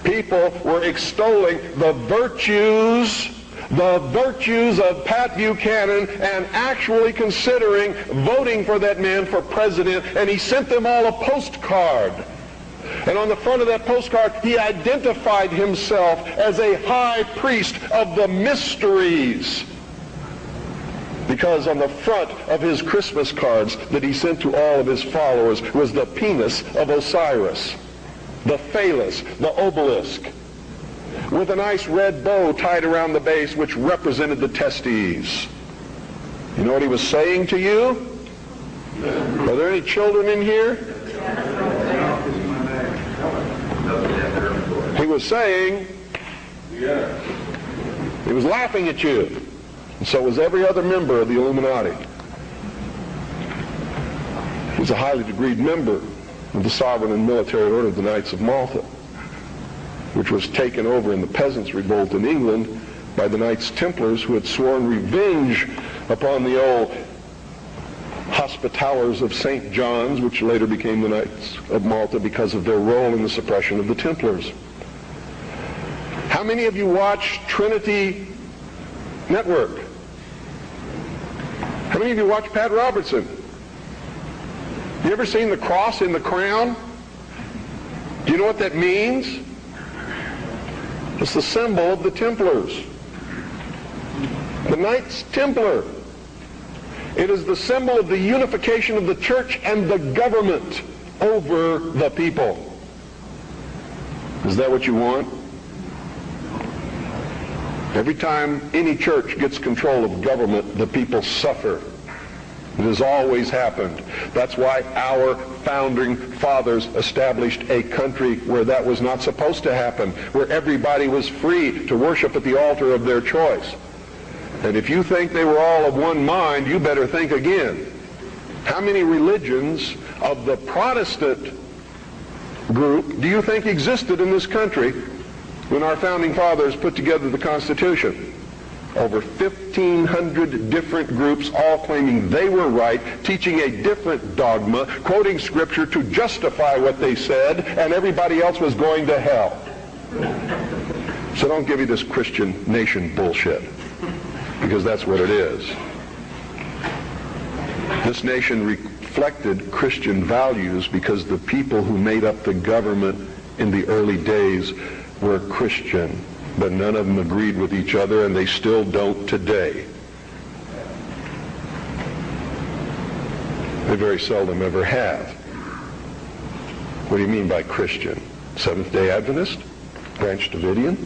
people were extolling the virtues of Pat Buchanan and actually considering voting for that man for president, and he sent them all a postcard. And on the front of that postcard, he identified himself as a high priest of the mysteries. Because on the front of his Christmas cards that he sent to all of his followers was the penis of Osiris, the phallus, the obelisk, with a nice red bow tied around the base which represented the testes. You know what he was saying to you? Are there any children in here? He was saying, he was laughing at you. And so was every other member of the Illuminati. He was a highly degreed member of the sovereign and military order of the Knights of Malta, which was taken over in the Peasants' Revolt in England by the Knights Templars, who had sworn revenge upon the old Hospitallers of St. John's, which later became the Knights of Malta because of their role in the suppression of the Templars. How many of you watch Trinity Network? How many of you watch Pat Robertson? You ever seen the cross in the crown? Do you know what that means? It's the symbol of the Templars. The Knights Templar. It is the symbol of the unification of the church and the government over the people. Is that what you want? Every time any church gets control of government, the people suffer. It has always happened. That's why our founding fathers established a country where that was not supposed to happen, where everybody was free to worship at the altar of their choice. And if you think they were all of one mind, you better think again. How many religions of the Protestant group do you think existed in this country when our founding fathers put together the Constitution? Over 1,500 different groups, all claiming they were right, teaching a different dogma, quoting scripture to justify what they said, and everybody else was going to hell. So don't give me this Christian nation bullshit, because that's what it is. This nation reflected Christian values because the people who made up the government in the early days were Christian, but none of them agreed with each other, and they still don't today. They very seldom ever have. What do you mean by Christian? Seventh-day Adventist? Branch Davidian?